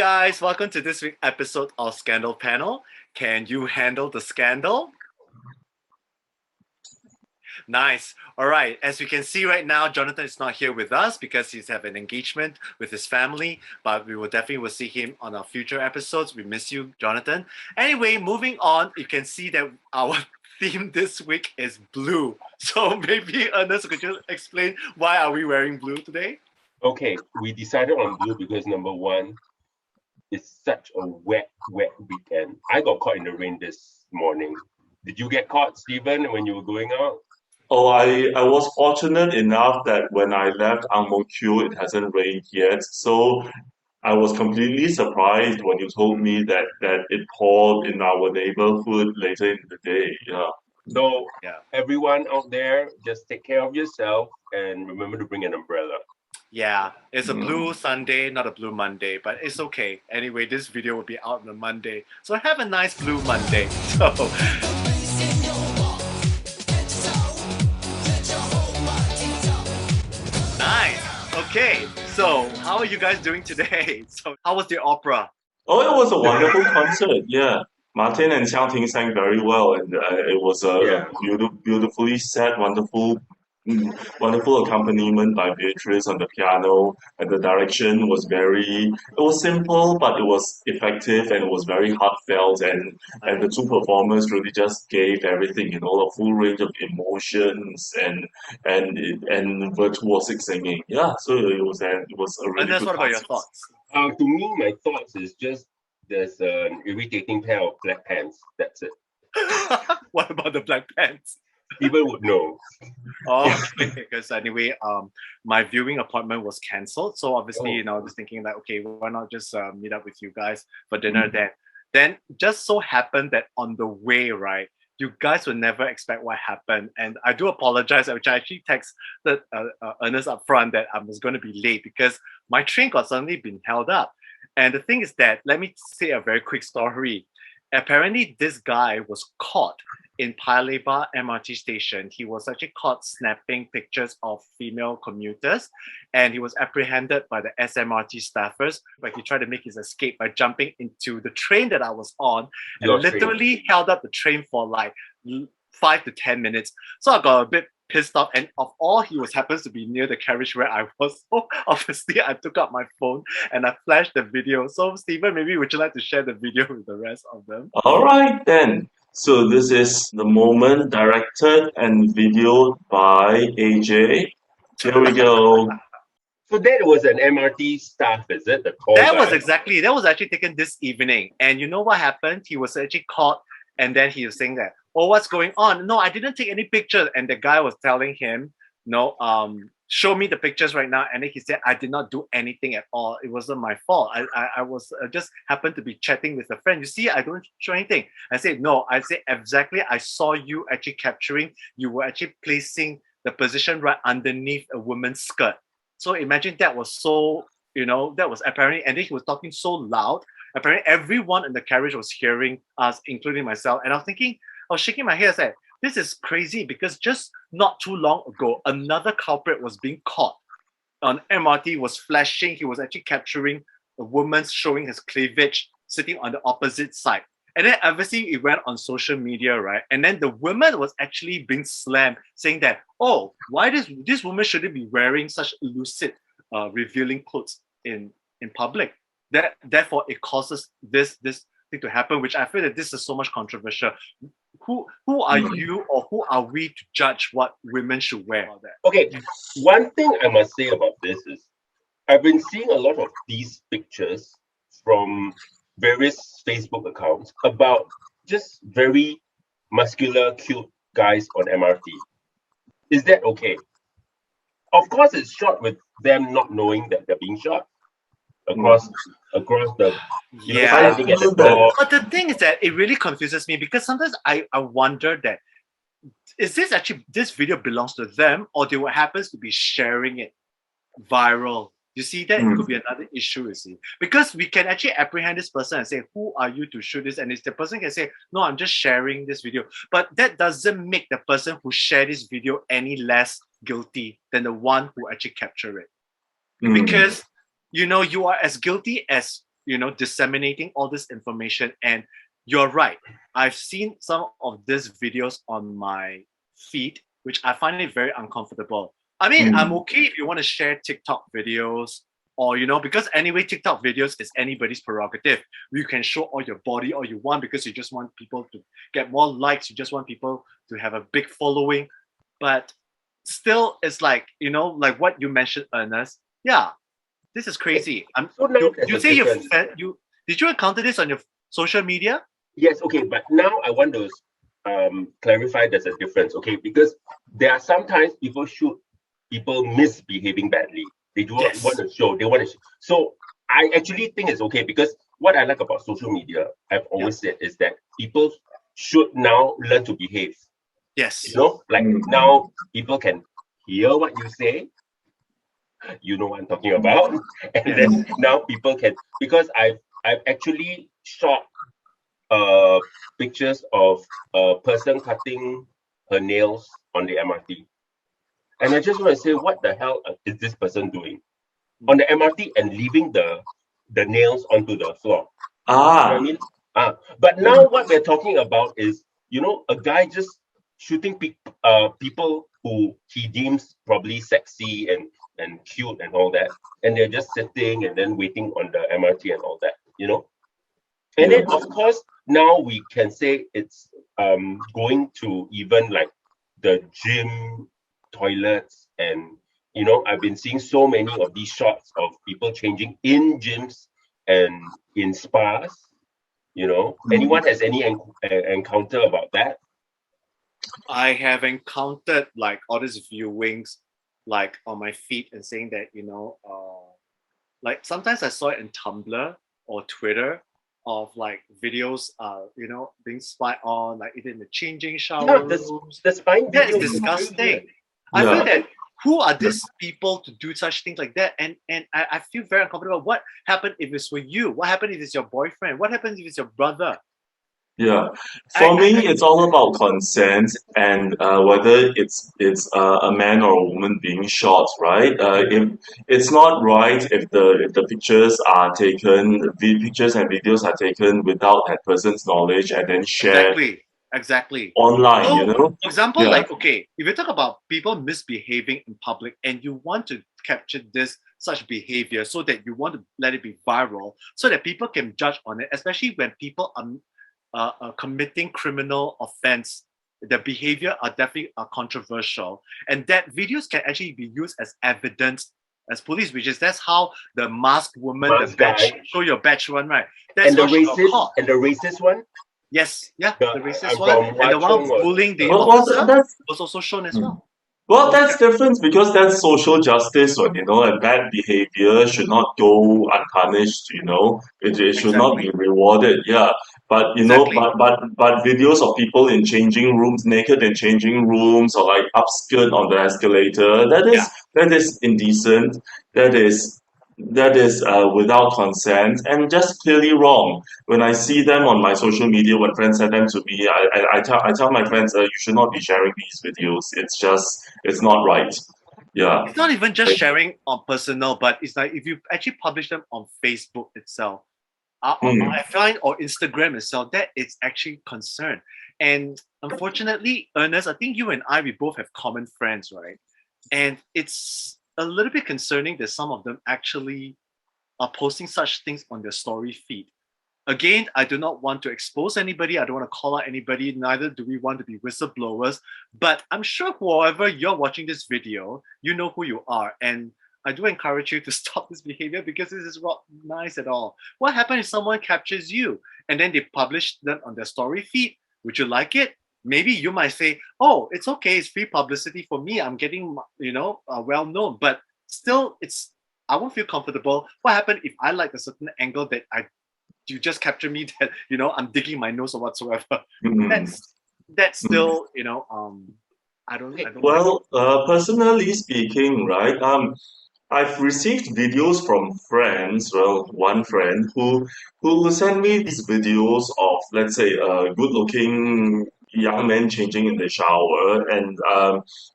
guys, welcome to this week's episode of Scandal Panel. Can you handle the scandal? Nice. All right. As we can see right now, Jonathan is not here with us because he's having an engagement with his family, but we will definitely see him on our future episodes. We miss you, Jonathan. Anyway, moving on, you can see that our theme this week is blue. So maybe, Ernest, could you explain why are we wearing blue today? Okay, we decided on blue because number one, it's such a wet weekend. I got caught in the rain this morning. Did you get caught, Stephen, when you were going out? Oh, I was fortunate enough that when I left Ang Mo Kio, it hasn't rained yet. So I was completely surprised when you told me that it poured in our neighborhood later in the day. Yeah. So everyone out there, just take care of yourself and remember to bring an umbrella. Yeah, it's a blue Sunday, not a blue Monday, but it's okay. Anyway, this video will be out on a Monday. So have a nice blue Monday. So nice. Okay, so how are you guys doing today? So how was the opera? Oh, it was a wonderful concert. Yeah. Martin and Xiaoting sang very well, and it was a beautifully set, wonderful accompaniment by Beatrice on the piano, and the direction was it was simple, but it was effective, and it was very heartfelt, and the two performers really just gave everything, a full range of emotions and virtuosic singing. Yeah, so it was a really Ernest, good what about your concert. thoughts? To me, my thoughts is just there's an irritating pair of black pants. That's it. What about the black pants? People would know. Okay, because anyway, my viewing appointment was cancelled. So obviously, I was thinking like, okay, why not just meet up with you guys for dinner then? Then just so happened that on the way, right, you guys would never expect what happened. And I do apologize, which I actually texted Ernest up front that I was going to be late because my train got suddenly been held up. And the thing is that, let me say a very quick story. Apparently, this guy was caught in Paya Lebar MRT station. He was actually caught snapping pictures of female commuters, and he was apprehended by the SMRT staffers. But he tried to make his escape by jumping into the train that I was on and literally held up the train for like 5 to 10 minutes. So I got a bit pissed off, and of all, he happens to be near the carriage where I was. So obviously, I took out my phone and I flashed the video. So Stephen, maybe would you like to share the video with the rest of them? All right then. So this is the moment directed and videoed by AJ. Here we go. So that was an MRT staff, is it? That was actually taken this evening. And you know what happened? He was actually caught, and then he was saying that, oh, what's going on? No, I didn't take any pictures. And the guy was telling him, no, show me the pictures right now. And then he said, I did not do anything at all. It wasn't my fault. I was just happened to be chatting with a friend. You see, I don't show anything. I said, no, I said, exactly. I saw you actually capturing. You were actually placing the position right underneath a woman's skirt. So imagine that was so, that was apparently, and then he was talking so loud. Apparently everyone in the carriage was hearing us, including myself. And I was shaking my head. I said, this is crazy because just not too long ago, another culprit was being caught on MRT, was flashing. He was actually capturing a woman showing his cleavage sitting on the opposite side. And then obviously it went on social media, right? And then the woman was actually being slammed, saying that, oh, why this woman shouldn't be wearing such illicit, revealing clothes in public. Therefore, it causes this thing to happen, which I feel that this is so much controversial. Who are you or who are we to judge what women should wear? Okay, one thing I must say about this is I've been seeing a lot of these pictures from various Facebook accounts about just very muscular, cute guys on MRT. Is that okay? Of course, it's shot with them not knowing that they're being shot across the standing at the door. But the thing is that it really confuses me because sometimes I wonder that is this video belongs to them or they happens to be sharing it viral. You see, that could be another issue, you see. Because we can actually apprehend this person and say, who are you to shoot this? And if the person can say, no, I'm just sharing this video. But that doesn't make the person who shared this video any less guilty than the one who actually captured it. Because, you are as guilty as disseminating all this information. And you're right. I've seen some of these videos on my feed, which I find it very uncomfortable. I mean, I'm okay if you want to share TikTok videos or, because anyway, TikTok videos is anybody's prerogative. You can show all your body all you want because you just want people to get more likes. You just want people to have a big following. But still, it's like, like what you mentioned, Ernest. Yeah, this is crazy. So now You, there's you a say difference. did you encounter this on your social media? Yes, okay, but now I want to clarify there's a difference, okay? Because there are sometimes people shoot people misbehaving badly. They do not Yes. want to show. They want to. So I actually think it's okay because what I like about social media, I've always said, is that people should now learn to behave. Yes. Like now people can hear what you say. You know what I'm talking about, and then now people can, because I've actually shot pictures of a person cutting her nails on the MRT. And I just want to say, what the hell is this person doing on the MRT and leaving the nails onto the floor? You know what I mean? But now what we're talking about is, a guy just shooting people who he deems probably sexy and cute and all that, and they're just sitting and then waiting on the MRT and all that, And then of course now we can say it's going to even like the gym toilets, and I've been seeing so many of these shots of people changing in gyms and in spas. Anyone has any encounter about that? I have encountered like all these viewings like on my feed and saying that, like sometimes I saw it in Tumblr or Twitter of like videos, being spied on, like in the changing shower rooms. The spying That is videos is disgusting. weird. I feel that who are these people to do such things like that? And I feel very uncomfortable. What happened if it's for you? What happened if it's your boyfriend? What happens if it's your brother? Yeah, for me, it's all about consent and whether it's a man or a woman being shot, right? If it's not right if the pictures are taken, pictures and videos are taken without that person's knowledge and then shared Exactly. online, So, for example, Yeah. like, okay, if you talk about people misbehaving in public and you want to capture such behavior so that you want to let it be viral so that people can judge on it, especially when people are committing criminal offense, the behavior are definitely controversial, and that videos can actually be used as evidence as police, which is that's how the masked woman, the Masked badge, guy. show your badge one, right? That's And the how she got caught. racist one. Yes, yeah, The- the racist I'm one, from and the one Hwa Chong bullying the Well, officer that's was also shown as well. Well, that's different because that's social justice, and bad behavior should not go unpunished. It should not be rewarded, yeah. But Exactly. but videos of people in changing rooms, naked in changing rooms, or like upskirt on the escalator, that is indecent. That is without consent and just clearly wrong. When I see them on my social media, when friends send them to me, I tell my friends, you should not be sharing these videos. It's not right. Yeah. It's not even just sharing on personal, but it's like if you actually publish them on Facebook itself, I find, or Instagram itself, that it's actually concern. And unfortunately, Ernest, I think you and I, we both have common friends, right? And it's a little bit concerning that some of them actually are posting such things on their story feed. Again, I do not want to expose anybody. I don't want to call out anybody. Neither do we want to be whistleblowers. But I'm sure whoever you're watching this video, you know who you are. And I do encourage you to stop this behavior because this is not nice at all. What happens if someone captures you and then they publish them on their story feed? Would you like it? Maybe you might say, oh, it's okay. It's free publicity for me. I'm getting, well known. But still, I won't feel comfortable. What happens if I like a certain angle that you just capture me that I'm digging my nose or whatsoever? That's still I don't Well, personally speaking, right? I've received videos from friends. Well, one friend who sent me these videos of, let's say, a good-looking young men changing in the shower, and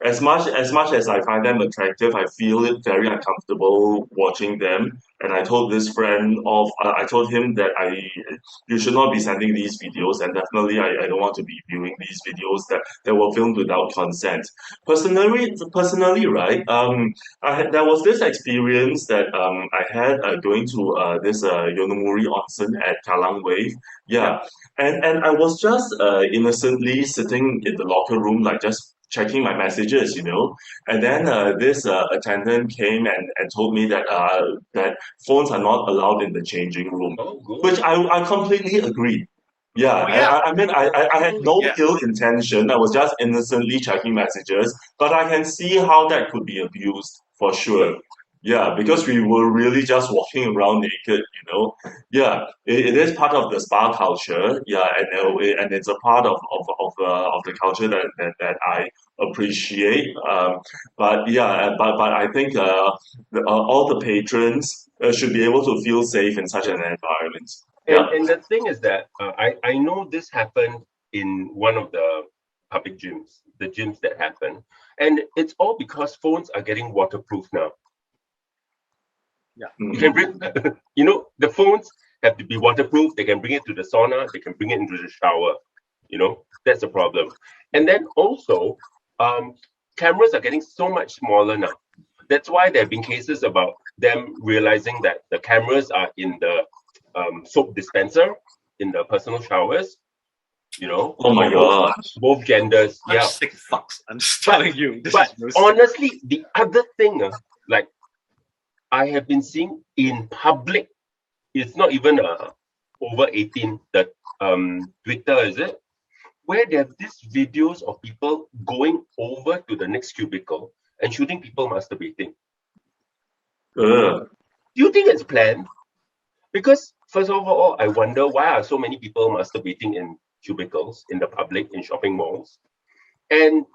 as much as I find them attractive, I feel it very uncomfortable watching them. And I told this friend I told him that you should not be sending these videos, and definitely I don't want to be viewing these videos that were filmed without consent. Personally, right? There was this experience that I had going to this Yonomuri onsen at Kallang Wave. Yeah, and I was just innocently sitting in the locker room, like just checking my messages, and then this attendant came and told me that phones are not allowed in the changing room, Oh, good. which I completely agree. Yeah, Oh, yeah. I mean, I had no Yeah. ill intention. I was just innocently checking messages, but I can see how that could be abused for sure. Yeah, because we were really just walking around naked. Yeah, it is part of the spa culture. Yeah, and it's a part of the culture that I appreciate. But yeah, but I think all the patrons should be able to feel safe in such an environment. Yeah. And the thing is that I know this happened in one of the public gyms, the gyms that happen, and it's all because phones are getting waterproof now. You can bring, the phones have to be waterproof. They can bring it to the sauna. They can bring it into the shower. That's a problem. And then also, cameras are getting so much smaller now. That's why there have been cases about them realizing that the cameras are in the soap dispenser, in the personal showers. Oh my gosh. Both genders. I'm Yeah. sick fucks. I'm just telling you. This But is no sick. honestly, the other thing, like I have been seeing in public, it's not even over 18, that Twitter, is it? Where they have these videos of people going over to the next cubicle and shooting people masturbating. Ugh. Do you think it's planned? Because first of all, I wonder why are so many people masturbating in cubicles, in the public, in shopping malls. And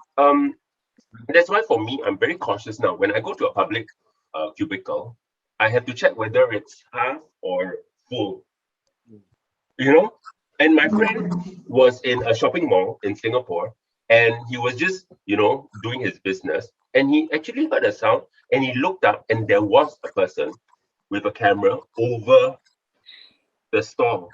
that's why for me, I'm very cautious now. When I go to a public cubicle, I have to check whether it's half or full. And my friend was in a shopping mall in Singapore, and he was just, doing his business, and he actually heard a sound, and he looked up, and there was a person with a camera over the store.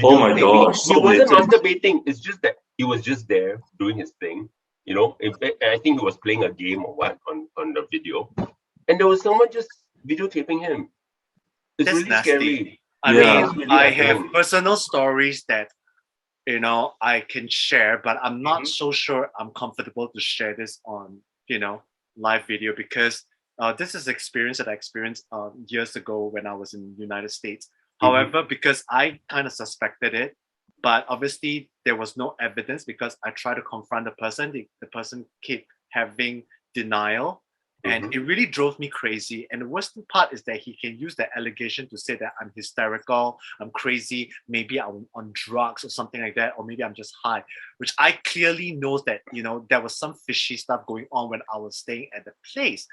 Oh my gosh, He so wasn't blatant. masturbating. It's just that he was just there doing his thing. I think he was playing a game or what on the video, and there was someone just videotaping him. It's That's really nasty. scary. I Yeah. mean, Really I happening. have personal stories that I can share, but I'm not so sure I'm comfortable to share this on live video, because this is experience that I experienced years ago when I was in the United States. However, because I kind of suspected it, but obviously there was no evidence, because I tried to confront the person. The person kept having denial. And it really drove me crazy. And the worst part is that he can use that allegation to say that I'm hysterical, I'm crazy, maybe I'm on drugs or something like that, or maybe I'm just high, which I clearly know that, there was some fishy stuff going on when I was staying at the place.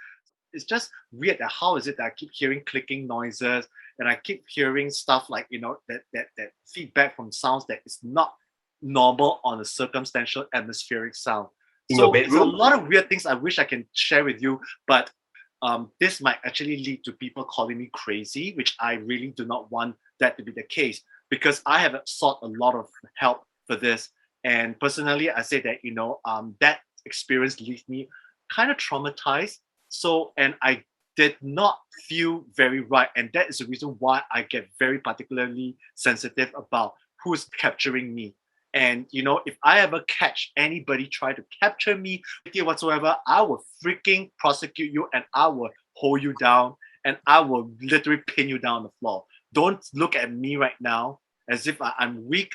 It's just weird that how is it that I keep hearing clicking noises, and I keep hearing stuff like, that feedback from sounds that is not normal on a circumstantial atmospheric sound. In So your it's a bedroom? lot of weird things I wish I can share with you, but this might actually lead to people calling me crazy, which I really do not want that to be the case, because I have sought a lot of help for this. And personally, I say that, that experience left me kind of traumatized. So, and I did not feel very right. And that is the reason why I get very particularly sensitive about who's capturing me. And if I ever catch anybody try to capture me whatsoever, I will freaking prosecute you, and I will hold you down, and I will literally pin you down on the floor. Don't look at me right now as if I'm weak.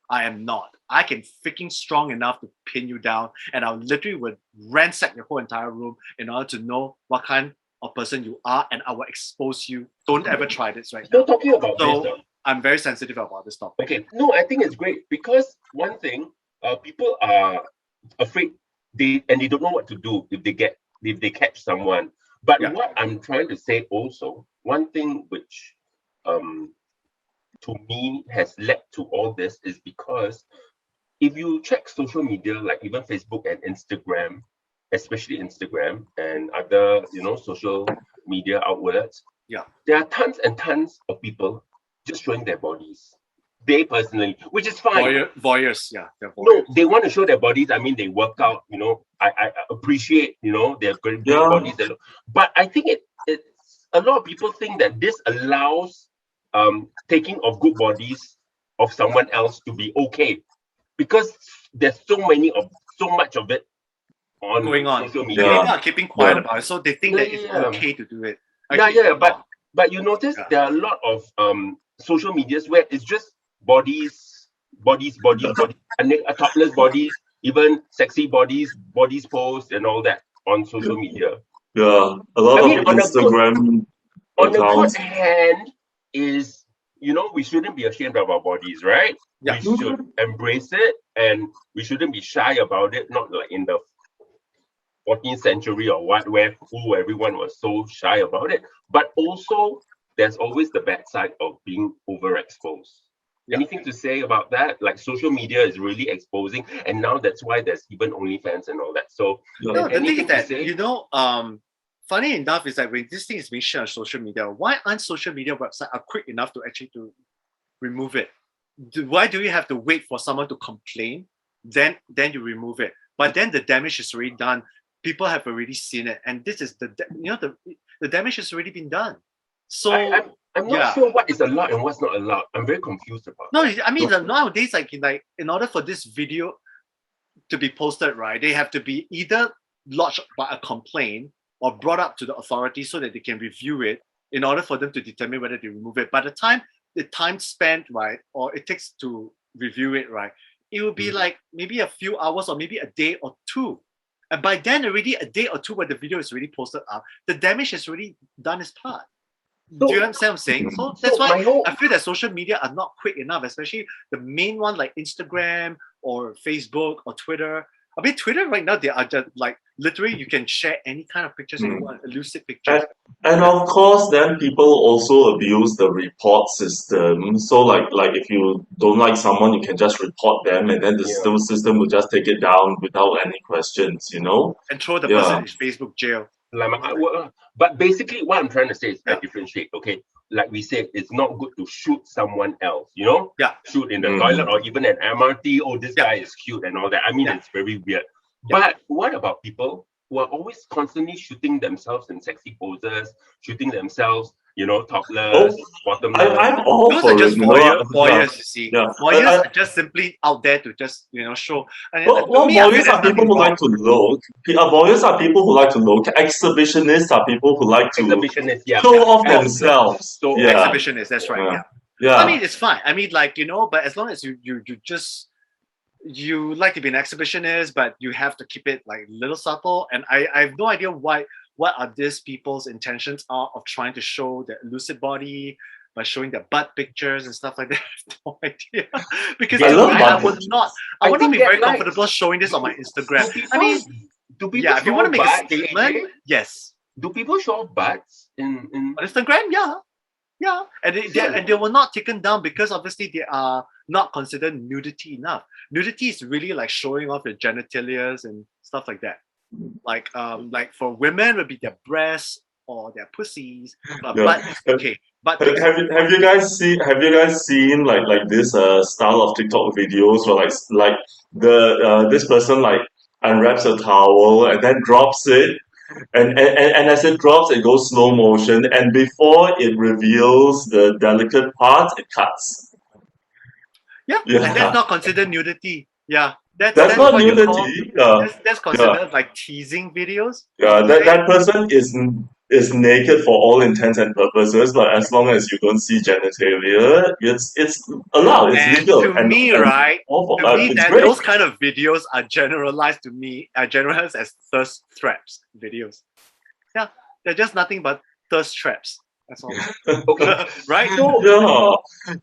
I am not. I can freaking strong enough to pin you down, and I literally would ransack your whole entire room in order to know what kind of person you are, and I will expose you. Don't ever try this right now. Still talking about So this. I'm very sensitive about this topic. Okay, no, I think it's great, because one thing, people are afraid, they don't know what to do if they catch someone. But Yeah. what I'm trying to say also, one thing which to me has led to all this is because if you check social media, like even Facebook and Instagram, especially Instagram and other, social media outlets, Yeah. there are tons and tons of people just showing their bodies. They personally, which is fine. Voyeurs, yeah. They're voyeurs. No, they want to show their bodies. I mean, they work out, I appreciate, their great bodies. But I think it's a lot of people think that this allows taking of good bodies of someone else to be okay. Because there's so much of it going on social media. People are keeping quiet about it, so they think that it's okay to do it. Actually, but you notice there are a lot of social medias where it's just bodies, and topless bodies, even sexy bodies posed and all that on social media. Yeah, a lot of Instagram on the accounts. good hand is, we shouldn't be ashamed of our bodies, right? Yeah. We should embrace it, and we shouldn't be shy about it. Not like in the 14th century or what, where everyone was so shy about it. But also, there's always the bad side of being overexposed. Yeah. Anything to say about that? Like, social media is really exposing, and now that's why there's even OnlyFans and all that. So, the thing is that, funny enough, is that when this thing is being shared on social media, why aren't social media websites are quick enough to actually to remove it? Why do you have to wait for someone to complain, then you remove it? But then the damage is already done. People have already seen it, and this is the damage has already been done. So I'm not sure what is allowed and what's not allowed. I'm very confused about. No, I mean nowadays, like in order for this video to be posted, right, they have to be either lodged by a complaint or brought up to the authorities so that they can review it in order for them to determine whether they remove it. By the time spent, right, or it takes to review it, right, it will be like maybe a few hours or maybe a day or two. And by then already a day or two where the video is already posted up, the damage has already done its part. Do you understand what I'm saying? So that's why I feel that social media are not quick enough, especially the main one like Instagram or Facebook or Twitter. I mean, Twitter right now, they are just like literally you can share any kind of pictures you want, illicit pictures. And of course, then people also abuse the report system. So like if you don't like someone, you can just report them, and then the system will just take it down without any questions, and throw the person in Facebook jail. But basically, what I'm trying to say is I differentiate. Okay, like we said, it's not good to shoot someone else. Shoot in the toilet or even an MRT. Oh, this guy is cute and all that. I mean, it's very weird. But what about people who are always constantly shooting themselves in sexy poses, shooting themselves, topless, bottomless? I'm all those for are just it. Voyeurs, you see. Voyeurs are just simply out there to just, show. And voyeurs are people who like to look. Voyeurs are people who like to look. Exhibitionists are people who like to show off themselves. So exhibitionists, that's right. Yeah. I mean, it's fine. I mean, like, but as long as you like to be an exhibitionist, but you have to keep it like a little subtle. And I have no idea what are these people's intentions are of trying to show their illicit body by showing their butt pictures and stuff like that. I have no idea. Because I would not be very comfortable showing this on my Instagram. Do people if you want to make a statement, yes. Do people show butts in on Instagram? Yeah. And they were not taken down because obviously they are not considered nudity enough. Nudity is really like showing off your genitalias and stuff like that. Like for women would be their breasts or their pussies, but it's okay. But have you guys seen like this style of TikTok videos where like this person like unwraps a towel and then drops it, and as it drops it goes slow motion, and before it reveals the delicate part it cuts. Yeah. And that's not considered nudity. Yeah. That's not nudity. That's considered like teasing videos. Yeah, that person is naked for all intents and purposes, but as long as you don't see genitalia, it's allowed. It's legal. To me, those kind of videos are generalized as thirst traps videos. Yeah, they're just nothing but thirst traps. That's all. Okay. Right? So,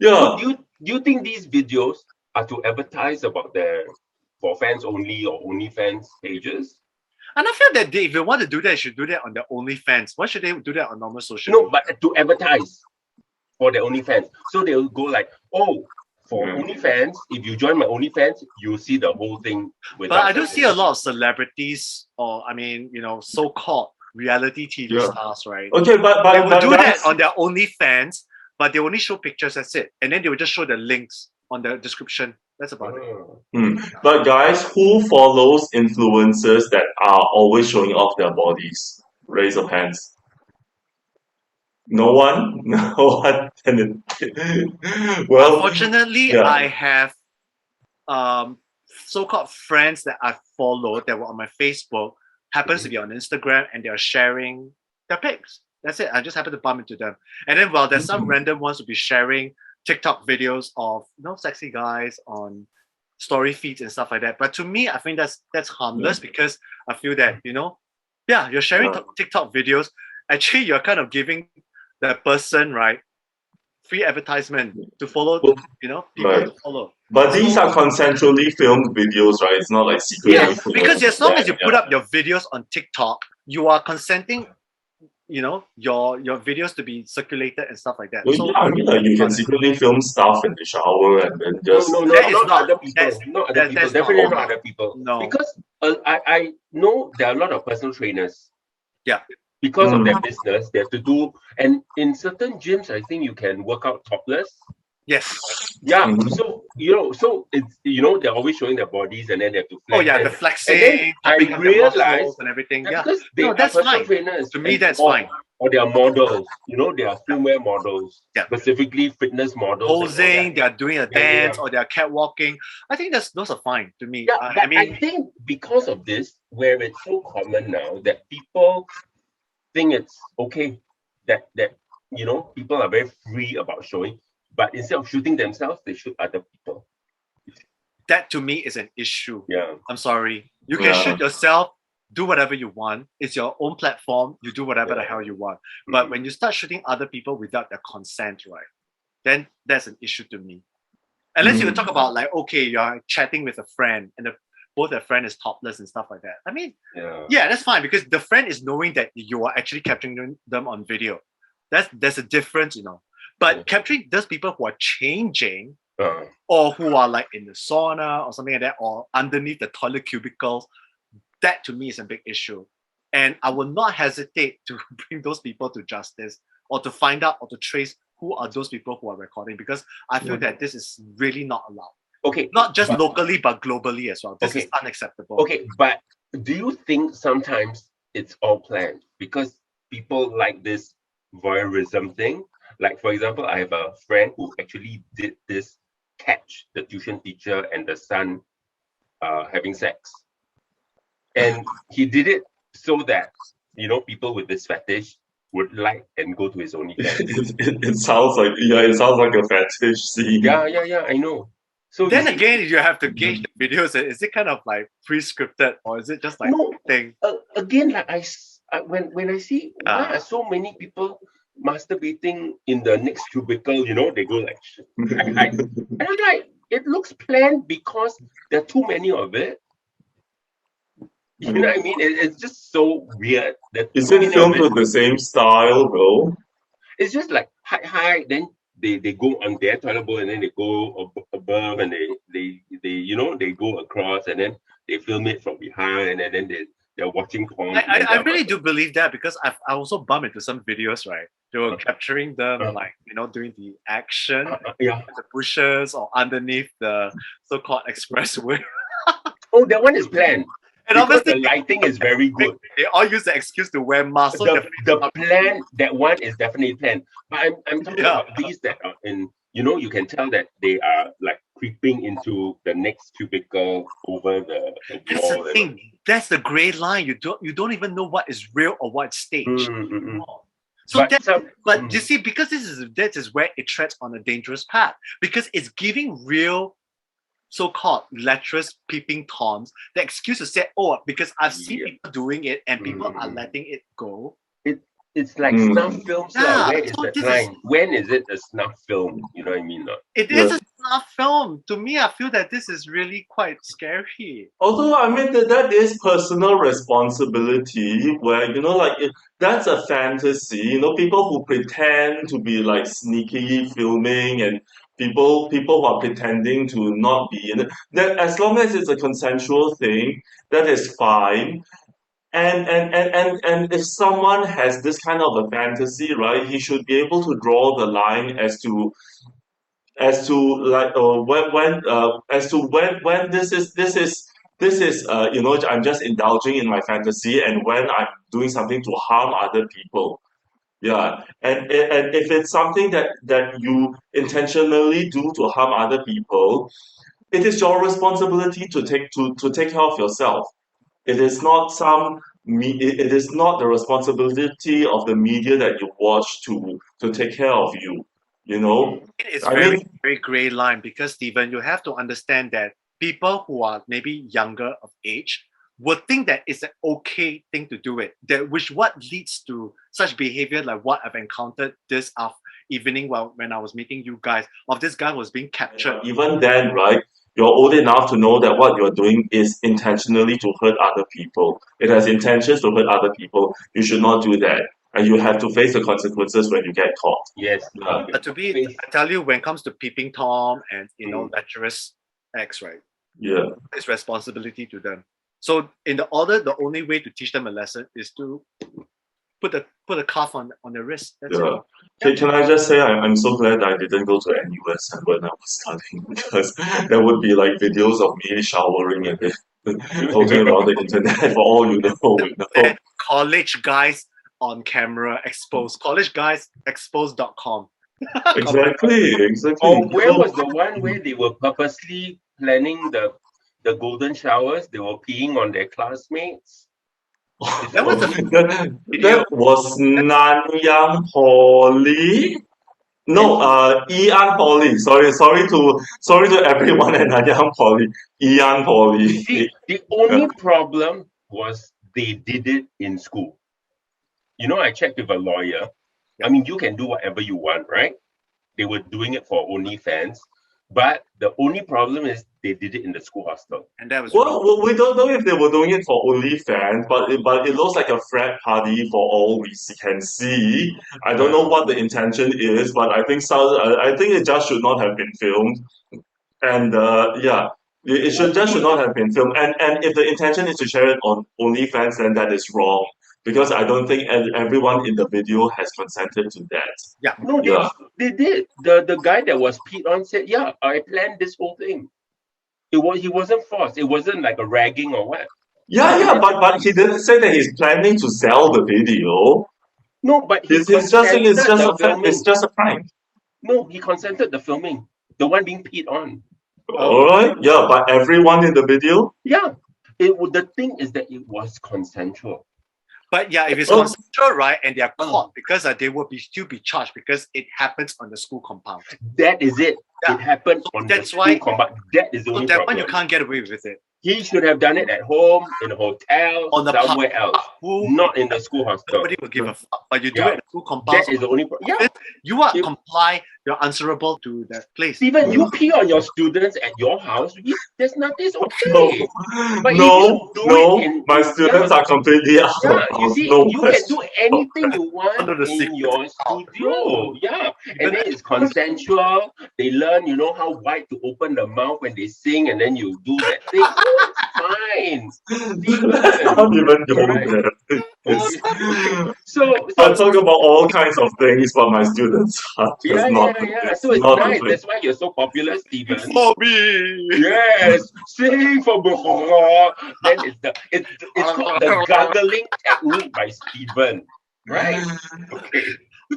Do you think these videos are to advertise about for fans only or OnlyFans pages? And I feel that if they want to do that, they should do that on their OnlyFans. Why should they do that on normal social media? No, but to advertise for their OnlyFans. So they'll go like, oh, For OnlyFans, if you join my OnlyFans, you'll see the whole thing. But I do see a lot of celebrities, or I mean, so-called reality TV stars, right? Okay, but they will do guys, that on their OnlyFans, but they only show pictures. That's it, and then they will just show the links on the description. That's about it. But guys, who follows influencers that are always showing off their bodies? Raise your hands. No one? No one? Well, unfortunately, I have so-called friends that I followed that were on my Facebook, happens to be on Instagram, and they are sharing their pics. That's it. I just happen to bump into them. And then there's some random ones who be sharing TikTok videos of sexy guys on story feeds and stuff like that. But to me, I think that's harmless because I feel that, you're sharing TikTok videos. Actually, you're kind of giving that person, right, free advertisement to follow, people to follow. But these are consensually filmed videos, right? It's not like secretly filmed. Because as long as you put up your videos on TikTok, you are consenting, your videos to be circulated and stuff like that. Well, I mean, you can secretly film stuff in the shower and then just... No, not other people. Not other people. Definitely not other people. No. Because I know there are a lot of personal trainers. Yeah. Because of their business, they have to do, and in certain gyms, I think you can work out topless. Yes. Yeah. So it's they're always showing their bodies, and then they have to flex. Oh yeah, the flexing. I realize and everything. Yeah. Because that's fine. Trainers, to me, that's fine. Or they are models. They are swimwear models. Yeah. Specifically fitness models. Posing, they are doing a dance, or they are catwalking. I think those are fine to me. Yeah, but I think because of this, where it's so common now that people think it's okay that people are very free about showing, but instead of shooting themselves, they shoot other people. That to me is an issue. Yeah, I'm sorry. You can shoot yourself, do whatever you want. It's your own platform. You do whatever the hell you want. But when you start shooting other people without their consent, right, then that's an issue to me. Unless you talk about you're chatting with a friend and both their friend is topless and stuff like that. I mean, that's fine because the friend is knowing that you are actually capturing them on video. There's a difference, But capturing those people who are changing or who are in the sauna or something like that, or underneath the toilet cubicles, that to me is a big issue. And I will not hesitate to bring those people to justice or to find out or to trace who are those people who are recording, because I feel that this is really not allowed. Okay. Not just locally, but globally as well. This is unacceptable. Okay, but do you think sometimes it's all planned? Because people like this voyeurism thing. Like, for example, I have a friend who actually did this, catch the tuition teacher and the son having sex. And he did it so that, people with this fetish would like and go to his OnlyFans. It sounds like a fetish scene. Yeah, I know. So then again, you have to gauge the videos. Is it kind of pre-scripted, or is it just thing? Again, when I see why are so many people masturbating in the next cubicle, they go and I'm like, it looks planned because there are too many of it. You know what I mean? It's just so weird. Is it filmed with the same style though? It's just hi, then they go on their toilet bowl and then they go above and they go across and then they film it from behind and then they're watching porn. I really do believe that because I also bumped into some videos, right? They were capturing them doing the action, the bushes or underneath the so-called expressway. Oh, that one is planned. And obviously the lighting is very good. They all use the excuse to wear masks. The plan, that one is definitely planned. But I'm talking about these that are in, you can tell that they are creeping into the next cubicle over the That's wall. the thing. That's the gray line. You don't even know what is real or what's staged. So you see, because that is where it treads on a dangerous path, because it's giving real so-called lecherous peeping toms the excuse to say, because I've seen people doing it and people are letting it go. It's like snuff films. Where is the line? When is it a snuff film? You know what I mean? It is a snuff film. To me, I feel that this is really quite scary. Although, I mean, that is personal responsibility where, that's a fantasy. People who pretend to be sneaky filming and People who are pretending to not be in it. That as long as it's a consensual thing, that is fine. And if someone has this kind of a fantasy, right, he should be able to draw the line as to like when this is I'm just indulging in my fantasy, and when I'm doing something to harm other people. Yeah, and if it's something that you intentionally do to harm other people, it is your responsibility to take care of yourself. It is not it is not the responsibility of the media that you watch to take care of you. You know, It is I very, mean, very gray line because Stephen, you have to understand that people who are maybe younger of age would think that it's an okay thing to do it. That which what leads to such behavior like what I've encountered this evening when I was meeting you guys of this guy was being captured. even then, right? You're old enough to know that what you're doing is intentionally to hurt other people. It has intentions to hurt other people. You should not do that, and you have to face the consequences when you get caught. Yes. But to be, I tell you, when it comes to Peeping Tom and lecherous X, right? Yeah. It's responsibility to them. So in the order, the only way to teach them a lesson is to put a cuff on their wrist. That's Yeah. it. Can I just say I'm so glad I didn't go to NUS when I was studying, because there would be like videos of me showering and floating around the internet for all you know. College guys on camera exposed. Collegeguysexposed.com. Exactly. Or where was the one where they were purposely planning the golden showers? They were peeing on their classmates. That was that was Nanyang Poly. No, Ian Poly. Sorry to everyone at Nanyang Poly. Ian Poly. See, the only problem was they did it in school. You know, I checked with a lawyer. I mean, you can do whatever you want, right? They were doing it for OnlyFans, but the only problem is they did it in the school hostel. And that was Well, we don't know if they were doing it for OnlyFans, but it looks like a frat party for all we can see. I don't know what the intention is, but I think it just should not have been filmed. And yeah, it should not have been filmed. And if the intention is to share it on OnlyFans, then that is wrong, because I don't think everyone in the video has consented to that. Yeah. No, they did. The guy that was peed on said, "Yeah, I planned this whole thing." He wasn't forced. It wasn't like a ragging or what. Yeah, but he didn't say that he's planning to sell the video. No, but He's just saying it's just a prank. No, he consented the filming. The one being peed on. All right. Yeah, but everyone in the video. Yeah. The thing is that it was consensual. But yeah, if it's consensual, right, and they are caught, because they will still be charged because it happens on the school compound. That is it. Yeah. It happened on the school compound. That is the only problem. One you can't get away with it. He should have done it at home, in a hotel, somewhere else, not in the school hostel. Nobody will give a fuck. But you do it at the school compound. That is the only problem. Yeah. You are comply. You're answerable to that place. Even you pee on your students at your house, there's nothing okay. My students are completely out. Yeah, you see, you can do anything you want in your studio. Yeah, and then it's consensual. They learn, how wide to open the mouth when they sing, and then you do that thing. Fine. Not even there. So I talk about all kinds of things, but my students are just not. Yeah. So it's nice. That's why you're so popular, Stephen. For me. Yes. Sing for Bukhara. Then it's called the gargling technique by Stephen. Right? Okay.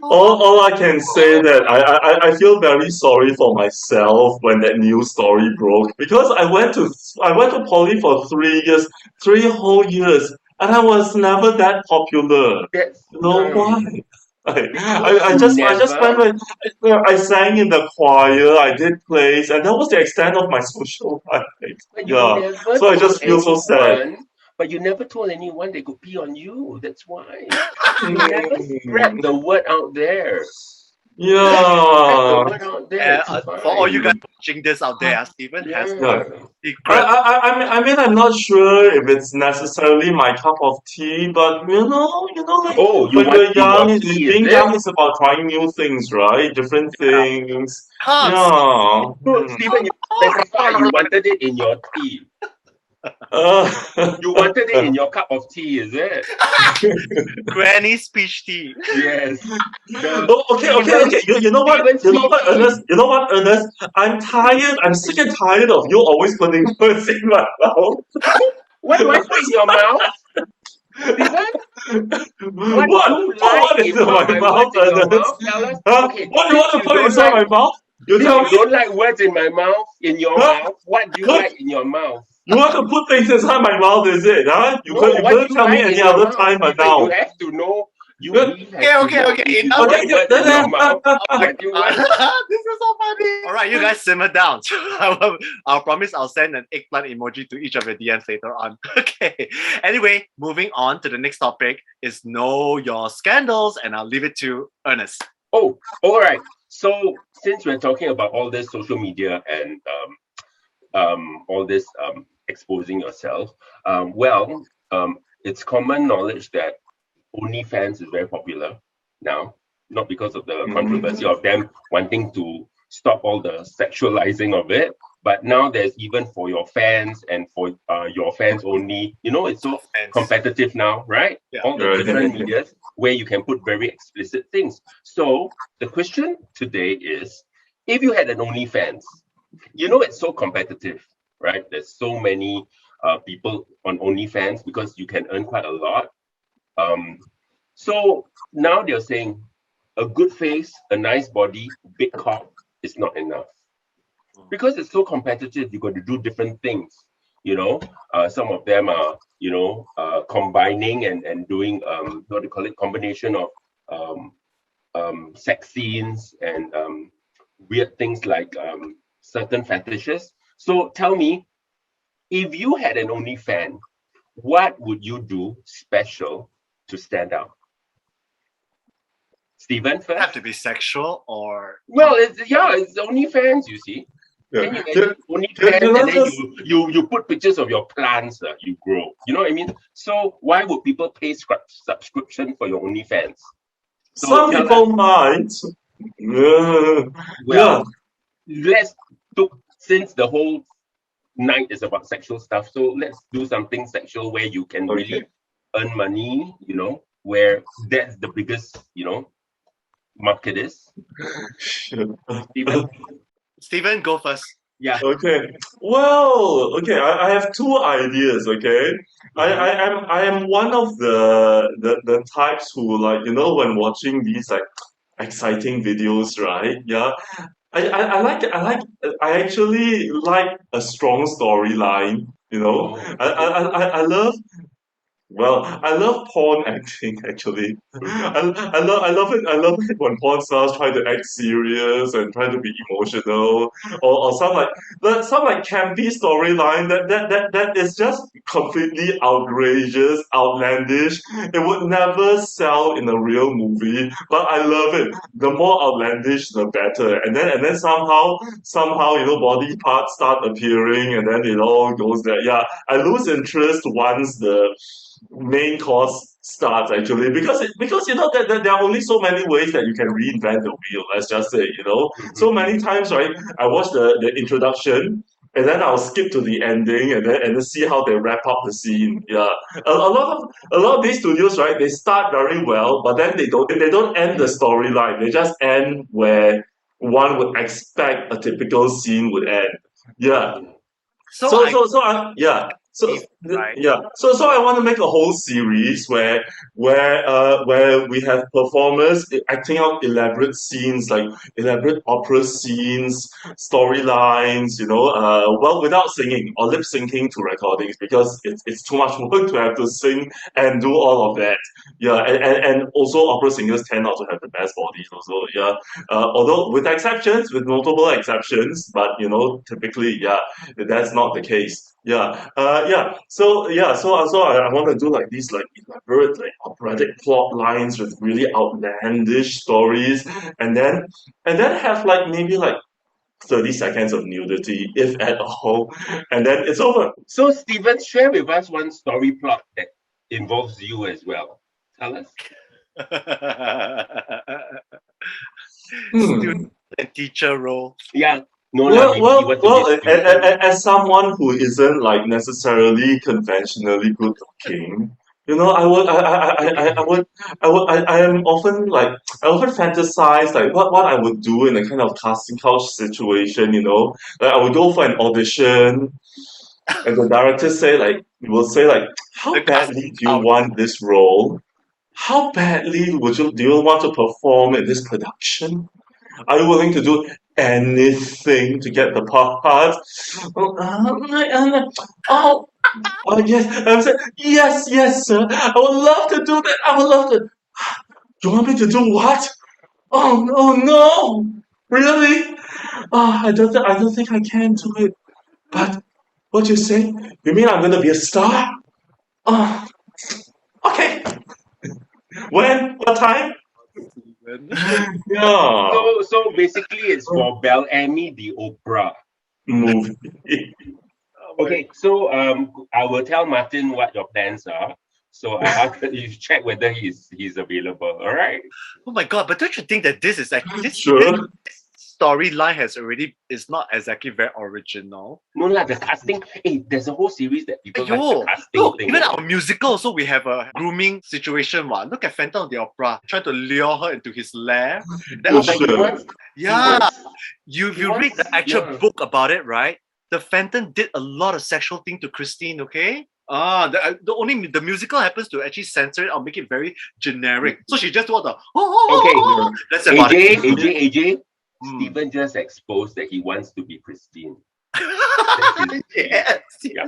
All I can say that I feel very sorry for myself when that news story broke, because I went to poly for 3 years, 3 whole years, and I was never that popular. Why? I just went. I sang in the choir. I did plays, and that was the extent of my social life. Yeah, so I just feel so sad. But you never told anyone they could pee on you. That's why. You never spread the word out there. Yeah. Went out there. It's For all you guys fine. watching this out there, Stephen has Yeah. secret. I mean, I'm not sure if it's necessarily my cup of tea, but like Oh, you when want we're in your young, tea, is being it? young is about trying new things, right? Different Yeah. things. Come, Yeah. So, Stephen, you specify you wanted it in your tea. You wanted it in your cup of tea, is it? Granny's peach tea. Yes. The Oh, okay. You know what? Stephen's You know what, Ernest? tea. You know what, Ernest? I'm tired. I'm sick and tired of you always putting words in my mouth. What do I put in your mouth, Stephen? What do What? you Put like what in into all my my mouth, words in your Ernest? mouth? Tell us. Huh? Okay, What do you want to put inside my mouth? You since tell you me. don't like words in my mouth, in your Huh? mouth, what do you Huh? like in your mouth? You want to put things inside my mouth, is it? Huh? You No, what do couldn't you tell me like any in your other mouth, time but Stephen? You now. have to know. Good. We have to know. If you don't Enough. like words in your mouth, what do you want? This is so funny. All right, you guys simmer down. I'll promise I'll send an eggplant emoji to each of your DMs later on. Okay. Anyway, moving on to the next topic is know your scandals, and I'll leave it to Ernest. Oh, all right. So since we're talking about all this social media and all this exposing yourself, it's common knowledge that OnlyFans is very popular now, not because of the controversy of them wanting to stop all the sexualizing of it, but now there's even for your fans and for your fans only. It's so competitive now, right? Yeah. All the different medias where you can put very explicit things. So the question today is, if you had an OnlyFans, it's so competitive, right? There's so many people on OnlyFans because you can earn quite a lot. So now they're saying a good face, a nice body, big cock is not enough. Because it's so competitive, you got to do different things. Some of them are, combining and doing what do you call it, combination of sex scenes and weird things like certain fetishes. So tell me, if you had an OnlyFans, what would you do special to stand out? Stephen first? Have to be sexual or Well, it's OnlyFans, you see. Can you imagine OnlyFans and then you put pictures of your plants you grow. You know what I mean? So why would people pay subscription for your OnlyFans? So some people might. Well, let's since the whole night is about sexual stuff, so let's do something sexual where you can really earn money, where that's the biggest, market is. Stephen, go first. Yeah. Okay. Well, okay. I have two ideas. Okay. I am one of the types who, like, when watching these like exciting videos, right? Yeah. I actually like a strong storyline. I love. Well, I love porn acting actually. I love it. I love it when porn stars try to act serious and try to be emotional, or some like campy storyline that is just completely outrageous, outlandish. It would never sell in a real movie, but I love it. The more outlandish, the better. And then somehow body parts start appearing, and then it all goes there. Yeah, I lose interest once the main course starts actually because that there are only so many ways that you can reinvent the wheel. Let's just say so many times, right? I watch the introduction and then I'll skip to the ending and then see how they wrap up the scene. Yeah, a lot of these studios, right? They start very well, but then they don't end the storyline. They just end where one would expect a typical scene would end. Yeah. Right. So I want to make a whole series where we have performers acting out elaborate scenes, like elaborate opera scenes, storylines, without singing or lip syncing to recordings because it's too much work to have to sing and do all of that. Yeah, and also opera singers tend not to have the best bodies also. Yeah, although with notable exceptions, but typically, yeah, that's not the case. Yeah. I want to do like these like elaborate like operatic plot lines with really outlandish stories, and then have like maybe like 30 seconds of nudity, if at all, and then it's over. So, Stephen, share with us one story plot that involves you as well. Tell us. Student and teacher role. Yeah. No, maybe he wants to be a student. As someone who isn't like necessarily conventionally good looking, I am often like, I often fantasize like what I would do in a kind of casting couch situation, like I would go for an audition, and the director will say like, how The badly casting do you couch. want this role? How badly do you want to perform in this production? Are you willing to do anything to get the part? Oh, oh yes, I'm saying, yes, sir. I would love to do that. I would love to. You want me to do what? Oh no, really? I don't think I can do it. But what you say? You mean I'm gonna be a star? Oh, okay. When? What time? Yeah. So basically, it's for Bellamy the Oprah. Movie. Okay, so I will tell Martin what your plans are. So I ask that you check whether he's available. All right. Oh my god! But don't you think that this is actually this Sure. storyline is not exactly very original? No lah, the casting. Hey, there's a whole series that people like Yo, the casting look, thing. even our musical also we have a grooming situation. What? Look at Phantom of the Opera trying to lure her into his lair. Then Oh, after- But he sure. wants, yeah, wants- you he read the wants- actual yeah. book about it, right? The Phantom did a lot of sexual thing to Christine. Okay. The musical happens to actually censor it or make it very generic. So she just want the Okay. That's about it. AJ, Hmm. Stephen just exposed that he wants to be Christine. yes. Yeah.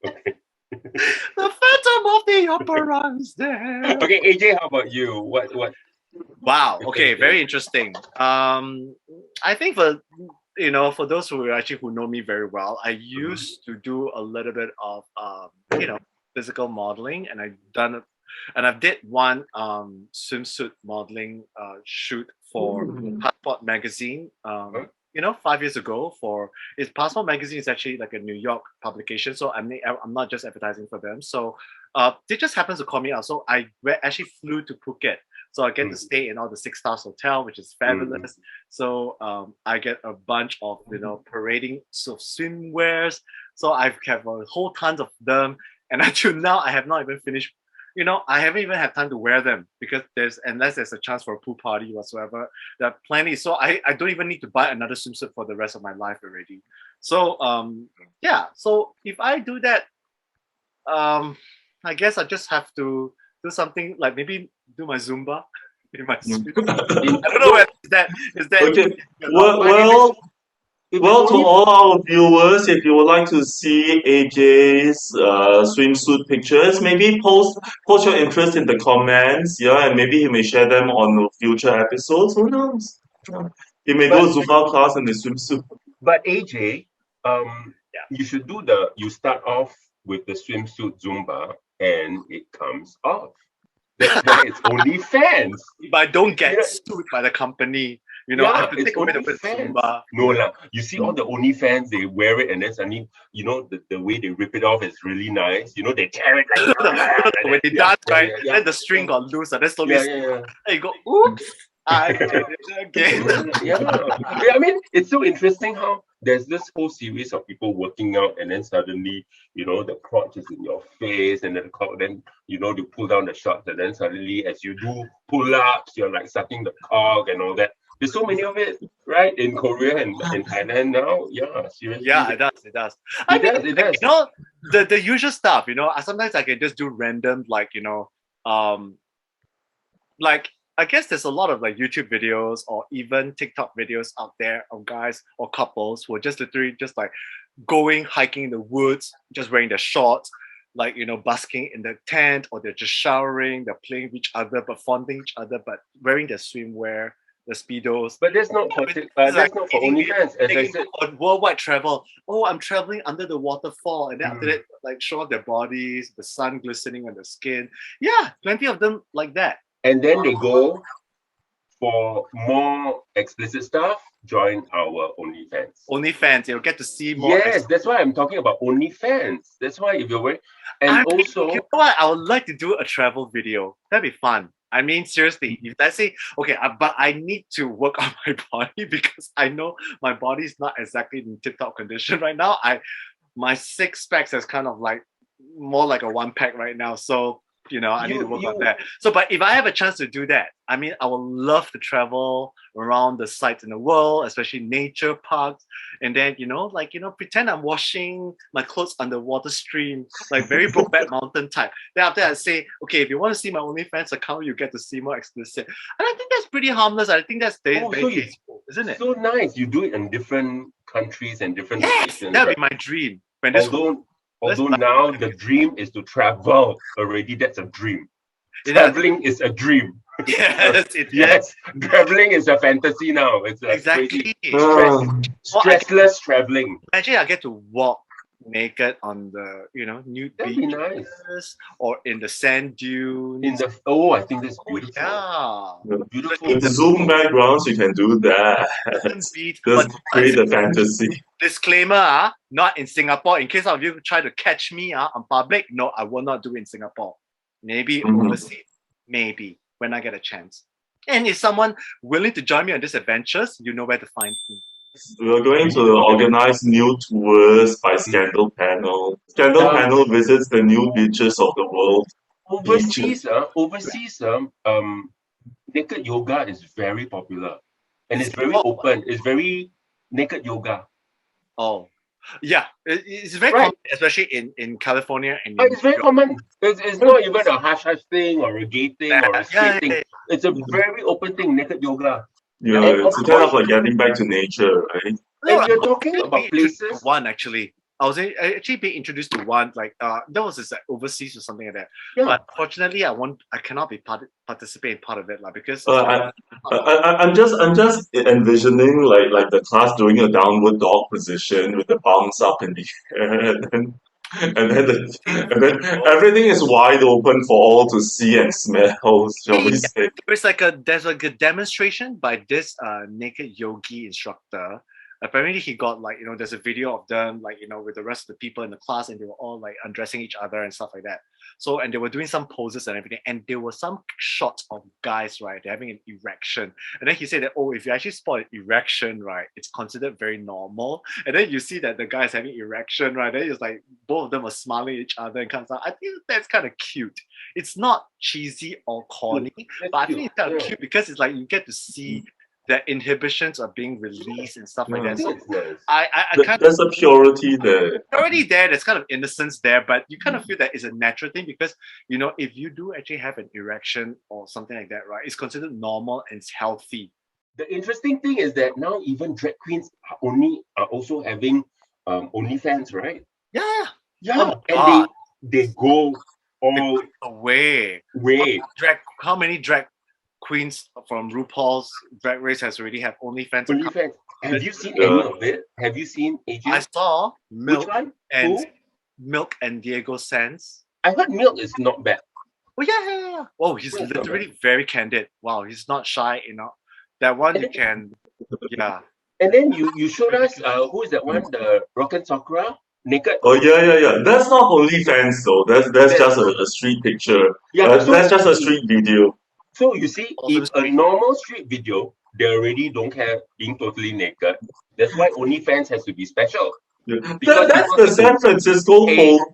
Okay. The Phantom of the Opera is there. Okay, AJ, how about you? What? Wow. Okay. Very interesting. I think for those who know me very well, I used to do a little bit of physical modeling, and I've did one swimsuit modeling shoot for Passport magazine. 5 years ago Passport magazine is actually like a New York publication, so I'm not just advertising for them. So they just happens to call me out. So I actually flew to Phuket. So I get to stay in all the 6-star hotel, which is fabulous. So I get a bunch of parading swimwears. So I have a whole tons of them, and until now I have not even finished. I haven't even had time to wear them because unless there's a chance for a pool party whatsoever, there are plenty. So I don't even need to buy another swimsuit for the rest of my life already. So So if I do that, I guess I just have to do something like maybe do my Zumba in my swim. I don't know whether is that Okay. Well, to all our viewers, if you would like to see AJ's swimsuit pictures, maybe post your interest in the comments, and maybe he may share them on future episodes. Who knows? He may do a Zumba class in the swimsuit. But AJ, you should you start off with the swimsuit Zumba and it comes off. That's why it's OnlyFans. If I don't get sued by the company, I have to take a bit of Zumba. No lah. You see all the OnlyFans, they wear it and then suddenly, the way they rip it off is really nice. They tear it like when they dance, right? Then the string got loose, and then slowly and you go, oops, I did it again. I mean, it's so interesting how there's this whole series of people working out, and then suddenly, the crotch is in your face, and then you pull down the shorts, and then suddenly, as you do pull-ups, you're like sucking the cock and all that. There's so many of it, right? In Korea and in Thailand now. Yeah, seriously. Yeah, it does. It does. The usual stuff, sometimes I can just do random, I guess there's a lot of like YouTube videos or even TikTok videos out there of guys or couples who are just literally just like going hiking in the woods, just wearing their shorts, busking in the tent, or they're just showering, they're playing with each other, but fondling each other, but wearing their swimwear. the speedos. But that's not for that's not for OnlyFans, as I said. On worldwide travel. Oh, I'm traveling under the waterfall, and then after that, like show off their bodies, the sun glistening on the skin. Yeah, plenty of them like that. And then they go for more explicit stuff. Join our OnlyFans. OnlyFans, you'll get to see more. Yes, that's why I'm talking about OnlyFans. That's why if you're also, you know what? I would like to do a travel video. That'd be fun. I mean, seriously, if let's say, okay, but I need to work on my body because I know my body's not exactly in tip-top condition right now. My 6 packs is kind of like more like a 1 pack right now. So, I need to work on that. So, but if I have a chance to do that, I mean, I would love to travel around the sites in the world, especially nature parks, and then, pretend I'm washing my clothes on the water stream, like very Brokeback Mountain type. Then after that, I say, okay, if you want to see my OnlyFans account, you get to see more explicit. And I think that's pretty harmless. I think that's very useful, isn't it? So nice. You do it in different countries and different locations. That'd be my dream. Although now the dream is to travel already, that's a dream. Traveling is a dream. Yes, traveling is a fantasy now. It's exactly stressless traveling. Imagine I get to walk naked on the nude That'd beaches be nice. or in the sand dunes. I think that's beautiful. Beautiful. With the Zoom backgrounds, you can do that. Just create a fantasy. Disclaimer, not in Singapore. In case of you try to catch me on public, no, I will not do it in Singapore. Maybe overseas. Maybe when I get a chance. And if someone willing to join me on these adventures, you know where to find me. We're going to organize new tours by Scandal Panel. Scandal Panel visits the new beaches of the world. Overseas, naked yoga is very popular. And it's very open. It's very naked yoga. Oh, yeah. It's very common, especially in California. And it's very common. It's not even a hush thing or a gay thing or a straight thing. It's a very open thing, naked yoga. Yeah, it's kind of like getting back to nature, right? And you're talking about places. One actually, I was actually being introduced to one like that was overseas or something like that. Yeah. But fortunately, I cannot be participate in part of it because I'm just envisioning like the class doing a downward dog position with the palms up in the air, and then everything is wide open for all to see and smell. Shall we say? There's a demonstration by this naked yogi instructor. Apparently he got there's a video of them with the rest of the people in the class, and they were all like undressing each other and stuff like that. So, and they were doing some poses and everything, and there were some shots of guys, right, they're having an erection. And then he said that, if you actually spot an erection, right, it's considered very normal. And then you see that the guy is having erection, right, then it's like both of them are smiling at each other and kind of stuff. I think that's kind of cute. It's not cheesy or corny, but I think it's kind of cute because it's like you get to see the inhibitions are being released and stuff like that. So there's a purity there. Already there, there's kind of innocence there, but you kind of feel that it's a natural thing because if you do actually have an erection or something like that, right, it's considered normal and it's healthy. The interesting thing is that now even drag queens are also having OnlyFans, right? Yeah. And they go all way. How many drag queens from RuPaul's Drag Race has already have OnlyFans? Have you seen any of it? Have you seen AJ? I saw Milk. Which one? Milk and Diego Sands. I heard Milk is not bad. Oh yeah. Oh, he's literally very candid. Wow, he's not shy enough. That one you can, yeah. And then you showed us who is that one? The Rocket Sakura naked. Oh yeah. That's not OnlyFans though. That's just a street picture. Yeah, that's just a street video. So you see, if a normal street video, they already don't care being totally naked. That's why OnlyFans has to be special. Because that's the San Francisco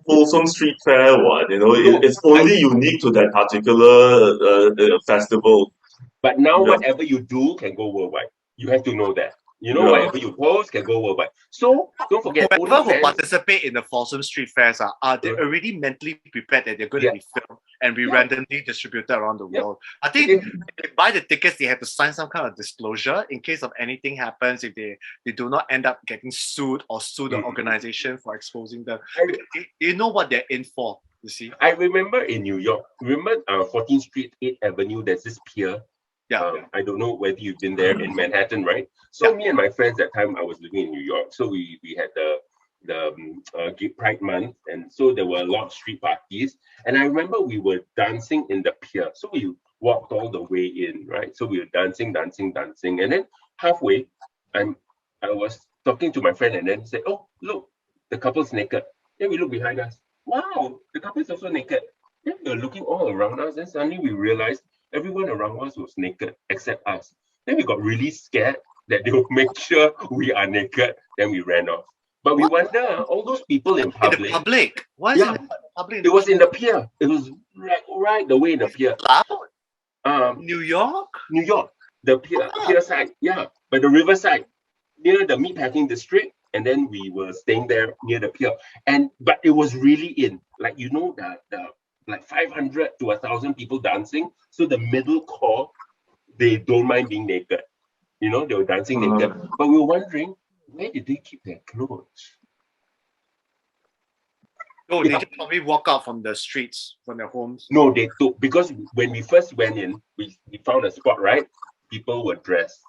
Folsom Street Fair one. It's only unique to that particular festival. But now whatever you do can go worldwide. You have to know that. Whatever you post can go worldwide. So don't forget, whoever who participate in the Folsom Street Fairs are they already mentally prepared that they're going to be filmed and be randomly distributed around the world. I think if they buy the tickets, they have to sign some kind of disclosure in case of anything happens, if they do not end up getting sued or sue the organization for exposing them. They know what they're in for, you see. I remember in New York, 14th Street, 8th Avenue, there's this pier. Yeah. I don't know whether you've been there in Manhattan, right? So me and my friends, that time I was living in New York, so we had the Gay Pride Month, and so there were a lot of street parties. And I remember we were dancing in the pier, so we walked all the way in, right? So we were dancing, and then halfway, I was talking to my friend, and then said, "Oh, look, the couple's naked." Then we look behind us. Wow, the couple's also naked. Then we were looking all around us, and suddenly we realized everyone around us was naked except us. Then we got really scared that they would make sure we are naked. Then we ran off. But we wonder, all those people in In public. the public. Why is it in the public? It was in the pier. It was right away in the pier. Loud? New York? New York, the pier side, by the riverside, near the meatpacking district. And then we were staying there near the pier. But it was really in, like, you know, the like 500 to 1,000 people dancing. So the middle core, they don't mind being naked. You know, they were dancing naked. But we were wondering, where did they keep their clothes? Oh, they just probably walk out from the streets, from their homes. No, they took, because when we first went in, we found a spot, right? People were dressed.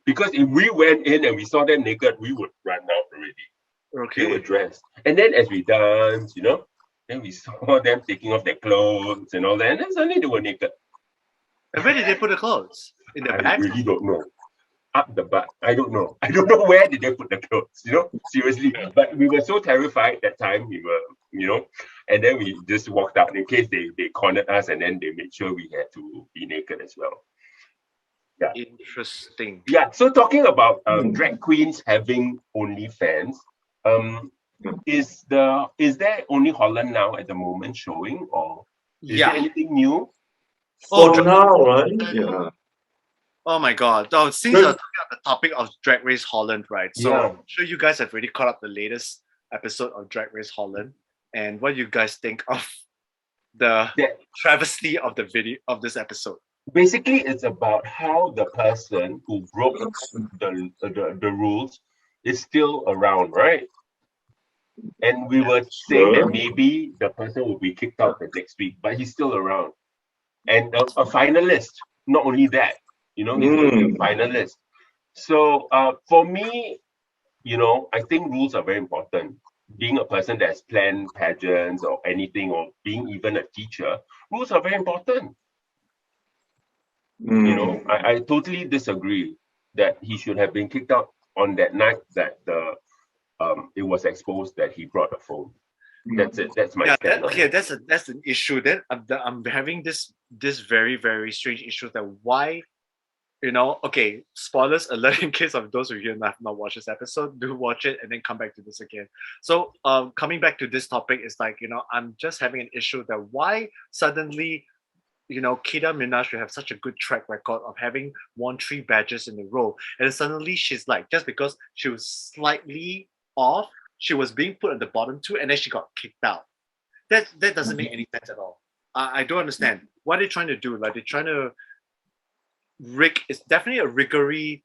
Because if we went in and we saw them naked, we would run out already. Okay. They were dressed. And then as we danced, you know, then we saw them taking off their clothes and all that. And then suddenly they were naked. And where did they put the clothes? In the I bag? really don't know. Up the butt. I don't know. I don't know where did they put the clothes, you know, seriously. But we were so terrified that time, we were, you know, and then we just walked out in case they cornered us, and then they made sure we had to be naked as well. Yeah. Interesting. Yeah. So talking about drag queens having OnlyFans, is there only Holland now at the moment showing, or is there anything new? For now, right? Yeah. Oh my god. Oh, since you're talking about the topic of Drag Race Holland, right? So I'm sure you guys have already caught up the latest episode of Drag Race Holland. And what do you guys think of the travesty of the video of this episode? Basically, it's about how the person who broke the rules is still around, right? And we were saying that maybe the person will be kicked out the next week, but he's still around. And a finalist, not only that, you know, he's going to be a finalist. So for me, you know, I think rules are very important. Being a person that has planned pageants or anything, or being even a teacher, rules are very important. You know, I totally disagree that he should have been kicked out on that night that it was exposed that he brought a phone. That's it. That's my stand. That's an issue. Then I'm having this very, very strange issue that why, you know, okay, spoilers alert in case of those of you who have not watched this episode, do watch it and then come back to this again. So coming back to this topic is like, you know, I'm just having an issue that why suddenly, you know, Kita Minaj should have such a good track record of having won 3 badges in a row. And then suddenly she's like, just because she was slightly off, she was being put at the bottom 2 and then she got kicked out. That doesn't make any sense at all. I don't understand. What are they trying to do? Like they're trying to rig, it's definitely a riggery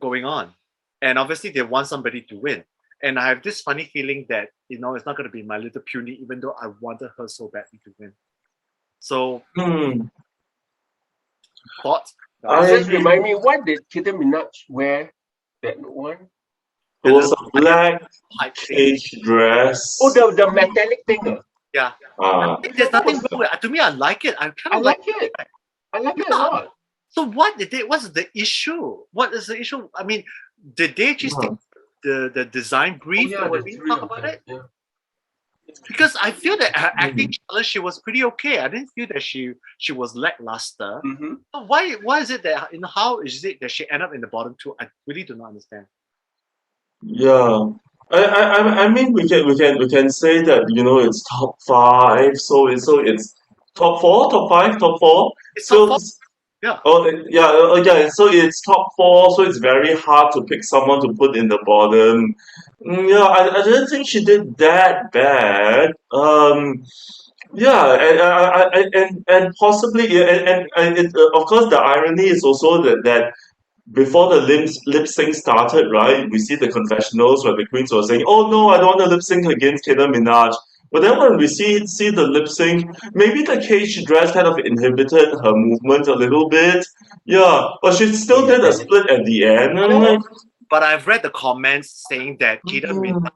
going on. And obviously they want somebody to win. And I have this funny feeling that, you know, it's not going to be My Little Puny, even though I wanted her so badly to win. So, thoughts? Just remind me, what did Kita Minaj wear that one? It was a black cage dress. Oh, the metallic thing. Yeah. There's nothing wrong with it. To me, I like it. I like it. I like it a lot. So what's the issue? What is the issue? I mean, did they just take the design brief and we didn't talk about it? Yeah. Because I feel that her acting challenge, she was pretty okay. I didn't feel that she was lackluster. So why is it that, you know, how is it that she ended up in the bottom 2? I really do not understand. Yeah. I mean we can say that, you know, it's top 5, so it's top 4, top 5, top 4. It's so top 4. Yeah. Yeah. So it's top 4, so it's very hard to pick someone to put in the bottom. Yeah, I didn't think she did that bad. Yeah, and possibly, and of course, the irony is also that before the lip sync started, right, we see the confessionals where the queens were saying, "Oh no, I don't want to lip sync against Kita Minaj." But then when we see the lip sync, maybe the cage dress kind of inhibited her movement a little bit. Yeah, but she still did a split at the end. I'm like, But I've read the comments saying that Kita mm,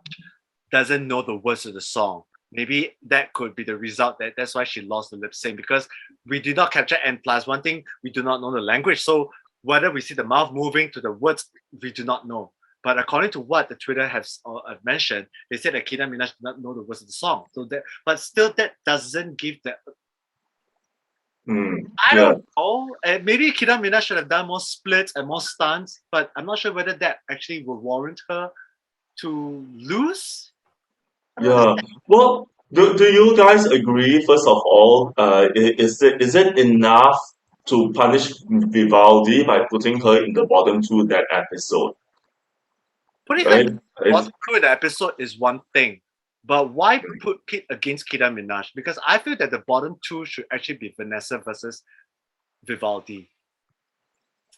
doesn't know the words of the song. Maybe that could be the result. That's why she lost the lip sync, because we did not capture N plus. One thing, we do not know the language. So whether we see the mouth moving to the words, we do not know. But according to what the Twitter has mentioned, they said that Kita Minaj did not know the words of the song. So that, but still, that doesn't give that. I don't know. Maybe Kita Minaj should have done more splits and more stunts, but I'm not sure whether that actually will warrant her to lose. yeah. Well, do you guys agree? First of all, is it enough to punish Vivaldi by putting her in the bottom two that episode? Putting her Right? in the episode is one thing, but why put Kit against Kita Minaj? Because I feel that the bottom two should actually be Vanessa versus Vivaldi.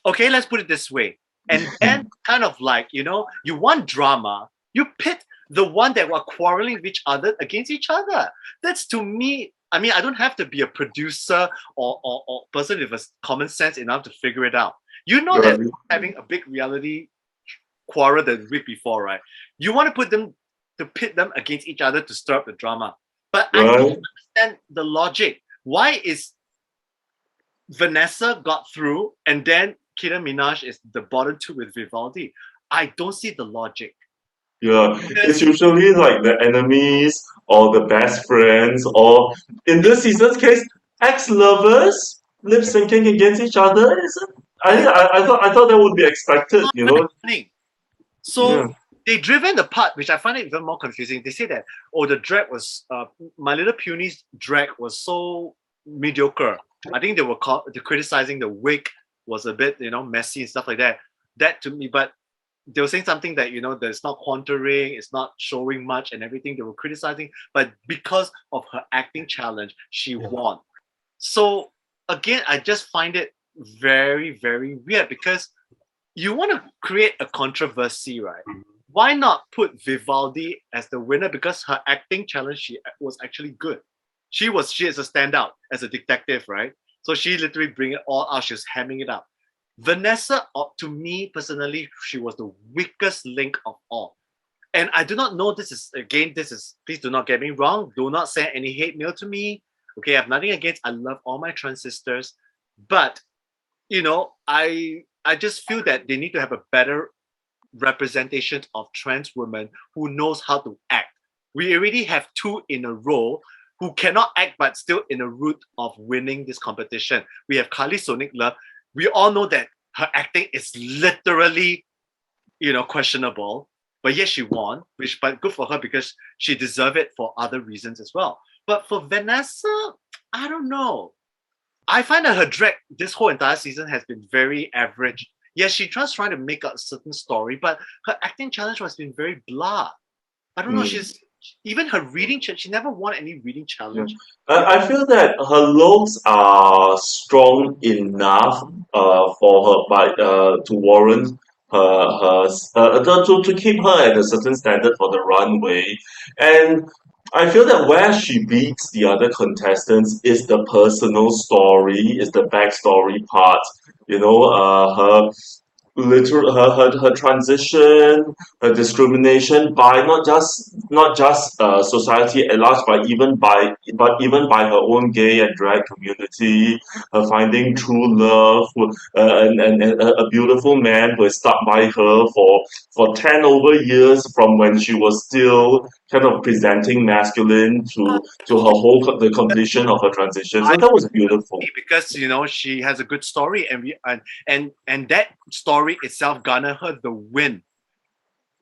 Okay, let's put it this way. And then kind of like, you want drama, you pit the one that were quarreling with each other against each other. That's, to me, I mean, I don't have to be a producer or person with a common sense enough to figure it out. You know that having a big reality quarrel the week before, right? You want to pit them against each other to stir up the drama. But I don't understand the logic. Why is Vanessa got through and then Kita Minaj is the bottom two with Vivaldi? I don't see the logic. Yeah, it's usually like the enemies or the best friends, or in this season's case, ex-lovers lip syncing against each other. I thought that would be expected, you know. So they driven the part, which I find it even more confusing. They say that, the drag was My Little Pony's drag was so mediocre. I think they're criticizing the wig was a bit, messy and stuff like that. That to me, but they were saying something that, that it's not contouring, it's not showing much and everything. They were criticizing, but because of her acting challenge, she won. So again, I just find it very, very weird, because you want to create a controversy, right? Why not put Vivaldi as the winner? Because her acting challenge, she was actually good. She is a standout as a detective, right? So she literally bring it all out. She was hamming it up. Vanessa, to me personally, she was the weakest link of all. And I do not know, please do not get me wrong. Do not send any hate mail to me. Okay, I have nothing against, I love all my trans sisters. But, I just feel that they need to have a better representation of trans women who knows how to act. We already have two in a row who cannot act but still in the route of winning this competition. We have Carly Sonic Love. We all know that her acting is literally, questionable. But yes, she won, but good for her, because she deserved it for other reasons as well. But for Vanessa, I don't know. I find that her drag this whole entire season has been very average. Yes, she trying to make a certain story, but her acting challenge has been very blah. I don't know. Even her reading, she never won any reading challenge. I feel that her looks are strong enough for her, to warrant to keep her at a certain standard for the runway. And I feel that where she beats the other contestants is the personal story, is the backstory part. Her her transition, her discrimination by not just society at large, but even by her own gay and drag community, her finding true love, and a beautiful man who has stuck by her for 10 over years, from when she was still kind of presenting masculine to the completion of her transition. So that was beautiful. Because she has a good story, and that story itself garnered her the win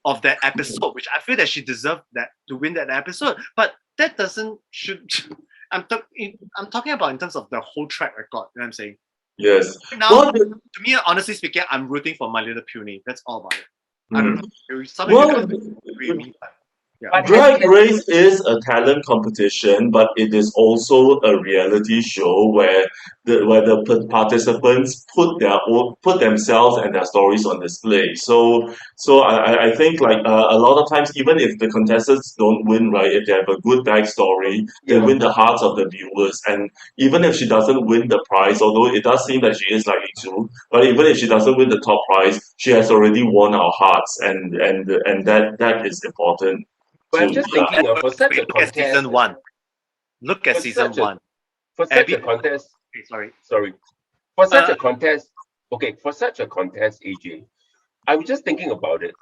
of that episode, which I feel that she deserved that to win that episode. But that I'm talking about in terms of the whole track record. You know what I'm saying? Yes. Now, to me, honestly speaking, I'm rooting for My Little Pony. That's all about it. I don't know. Some people agree with me. But Drag Race is a talent competition, but it is also a reality show where the participants put themselves and their stories on display. So I think like a lot of times, even if the contestants don't win, right, if they have a good backstory, they yeah, win the hearts of the viewers. And even if she doesn't win the prize, although it does seem that she is likely to, but even if she doesn't win the top prize, she has already won our hearts, and that is important but I'm to, just yeah. thinking for such a Look at contest, season one. Look at for season such a one. for such a contest, sorry, for such Uh, a contest, okay, for such a contest, AJ, I was just thinking about it.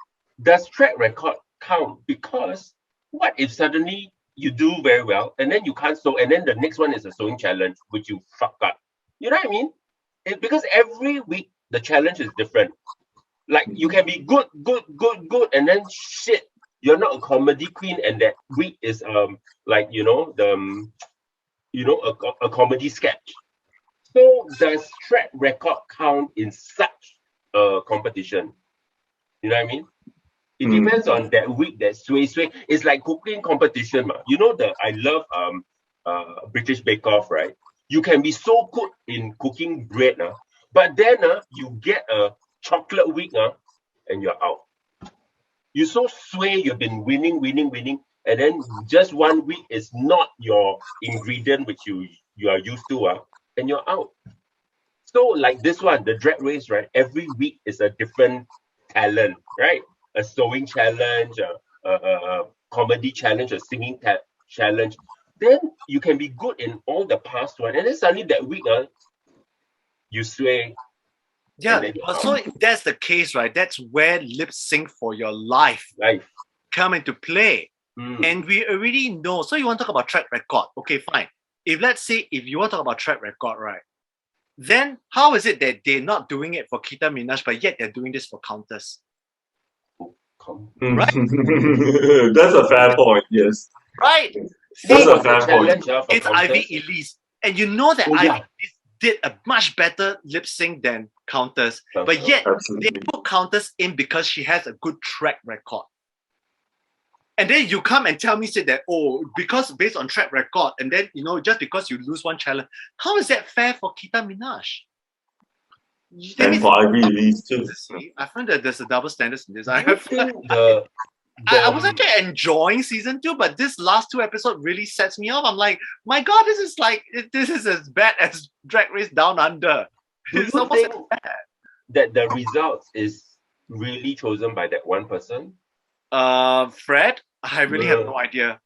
Does track record count? Because what if suddenly you do very well and then you can't sew, and then the next one is a sewing challenge, which you fuck up? You know what I mean? Because every week the challenge is different. Like you can be good, good, good, good, and then shit, you're not a comedy queen, and that week is like a comedy sketch. So does track record count in such a competition? You know what I mean? It Mm. depends on that week, that sway. It's like cooking competition, ma. You know I love British Bake Off, right? You can be so good in cooking bread, but then you get a chocolate week, and you're out. You so sway, you've been winning, and then just one week is not your ingredient which you are used to, and you're out. So like this one, the drag race, right? Every week is a different talent, right? A sewing challenge, a comedy challenge, a singing challenge. Then you can be good in all the past one, and then suddenly that week, you sway, and yeah, then you're so out. if that's the case, right? That's where lip sync for your life Life. come into play. Mm. And we already know. So you want to talk about track record? Okay, fine. Let's say if you want to talk about track record, right? Then how is it that they're not doing it for Kita Minaj, but yet they're doing this for Countess? Right? That's a fair point, yes. Right? That's See, a What was the fair point. challenge for it's Ivy Countess? Elise. And you know that Oh Ivy yeah. Elise did a much better lip sync than Countess, but yet they Absolutely. put Countess in because she has a good track record. And then you come and tell me, say that, oh, because based on track record, and then, just because you lose one challenge, how is that fair for Kita Minaj? That And means for Ivy Elise too. I find that there's a double standard in this. Do you think the I was actually enjoying season 2, but this last 2 episodes really sets me off. I'm like, my God, this is as bad as Drag Race Down Under. do It's you almost think as bad. that the results is really chosen by that one person? Fred, I really have no idea.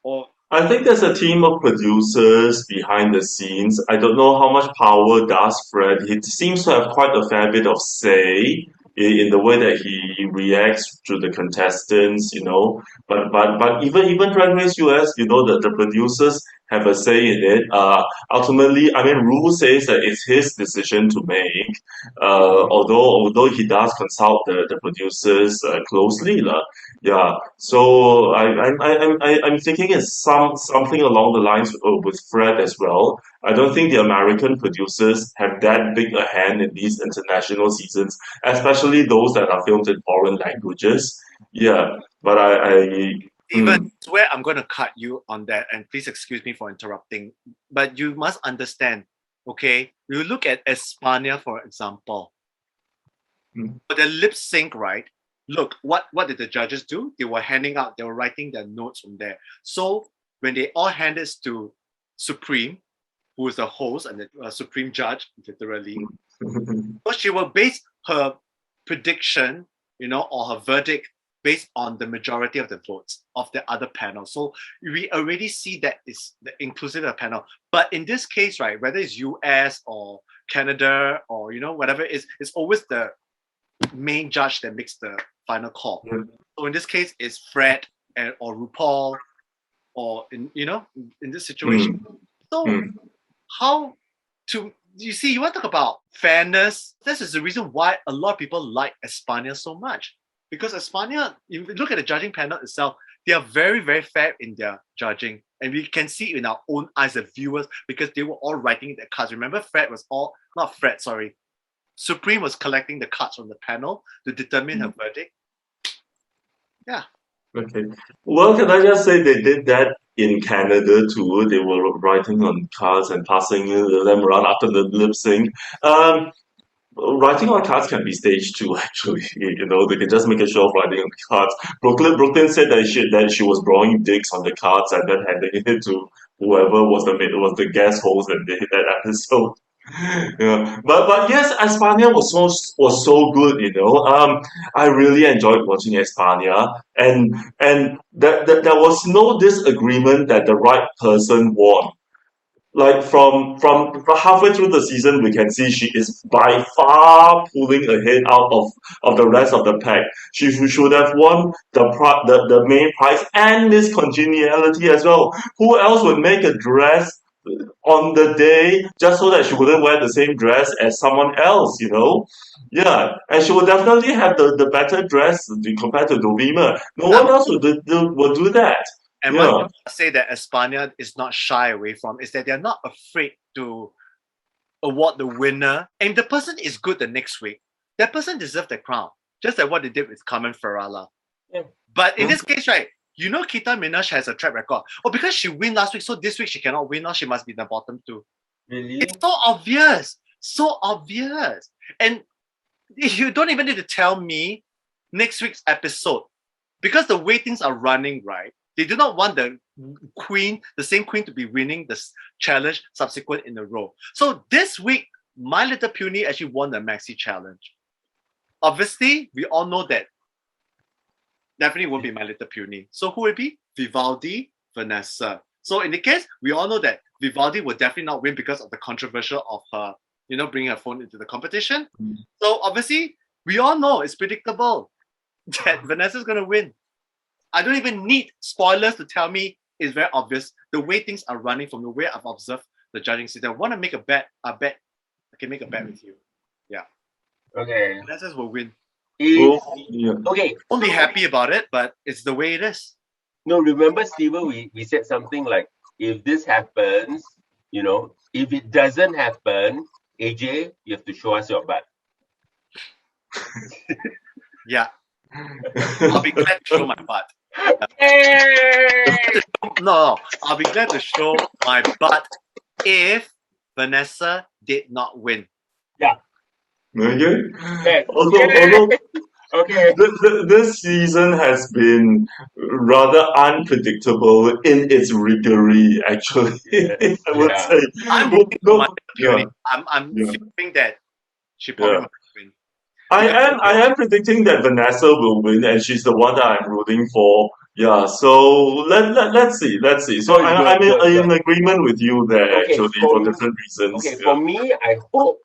Or I think there's a team of producers behind the scenes. I don't know how much power does Fred. He seems to have quite a fair bit of say in the way that he reacts to the contestants. But even Drag Race US, the producers have a say in it. Ultimately, I mean, Rule says that it's his decision to make. Although he does consult the producers closely, lah. Yeah, so I'm thinking it's something along the lines with Fred as well. I don't think the American producers have that big a hand in these international seasons, especially those that are filmed in foreign languages. Yeah, but even where I'm going to cut you on that, and please excuse me for interrupting, but you must understand, okay? You look at Espana, for example. For the lip sync, right? Look, what did the judges do? They were writing their notes from there. So when they all handed it to Supreme, who is the host and the Supreme Judge, literally, so she will base her prediction, or her verdict based on the majority of the votes of the other panel. So we already see that it's the inclusive of panel. But in this case, right, whether it's US or Canada or whatever it is, it's always the main judge that makes the final call. So in this case, it's Fred or RuPaul, or in this situation. So how to you see, you want to talk about fairness. This is the reason why a lot of people like Espana so much. Because Espana, if you look at the judging panel itself, they are very, very fair in their judging. And we can see in our own eyes as viewers, because they were all writing their cards. Remember, Supreme was collecting the cards from the panel to determine her verdict. Yeah. Okay. Well, can I just say they did that in Canada too? They were writing on cards and passing them around after the lip sync. Um, Writing on cards can be staged too, actually. They can just make a show of writing on cards. Brooklyn said that she was drawing dicks on the cards and then handing it to whoever was the guest host that did that episode. Yeah, but yes, Espana was so good. I really enjoyed watching Espana, and there was no disagreement that the right person won. Like from halfway through the season, we can see she is by far pulling ahead out of the rest of the pack. She should have won the main prize and Miss Congeniality as well. Who else would make a dress on the day just so that she wouldn't wear the same dress as someone else? Yeah, and she would definitely have the better dress compared to Dovima. No one else would do that. And Yeah. one thing I say that Espana is not shy away from is that they're not afraid to award the winner. And if the person is good the next week, that person deserves the crown. Just like what they did with Carmen Ferrara. Yeah. But in this case, right, Kita Minaj has a track record. Oh, because she win last week, so this week she cannot win. Now she must be the bottom two. Really? It's so obvious. So obvious. And you don't even need to tell me next week's episode. Because the way things are running, right? They do not want the same queen to be winning this challenge subsequent in a row. So this week, My Little Puny actually won the Maxi Challenge. Obviously, we all know that definitely won't be My Little Puny. So who will it be? Vivaldi, Vanessa. So in the case, we all know that Vivaldi will definitely not win because of the controversial of her, bringing her phone into the competition. So obviously, we all know it's predictable that Vanessa's going to win. I don't even need spoilers to tell me it's very obvious. The way things are running from the way I've observed the judging system. I want to make a bet. I can make a bet with you. Yeah. Okay. Vanessa will win. Okay. Won't be happy about it, but it's the way it is. No, remember, Steven, we said something like, if this happens, if it doesn't happen, AJ, you have to show us your butt. Yeah. I'll be glad to show my butt. No, I'll be glad to show my butt if Vanessa did not win. Yeah. Okay. Although Okay. this season has been rather unpredictable in its rigory, actually. Yes, I would say. I'm rooting for my Yeah. I'm Yeah. feeling that she probably might win. I am predicting that Vanessa will win, and she's the one that I'm rooting for. Yeah, so let's see. So I'm in agreement with you there, Okay, actually, for different reasons. Okay, Yeah. for me, I hope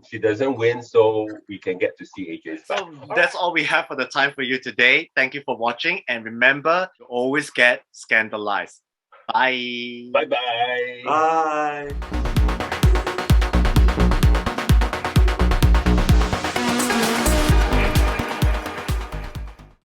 she doesn't win so we can get to see AJ's butt. So that's all we have for the time for you today. Thank you for watching, and remember to always get scandalized. Bye. Bye-bye. Bye.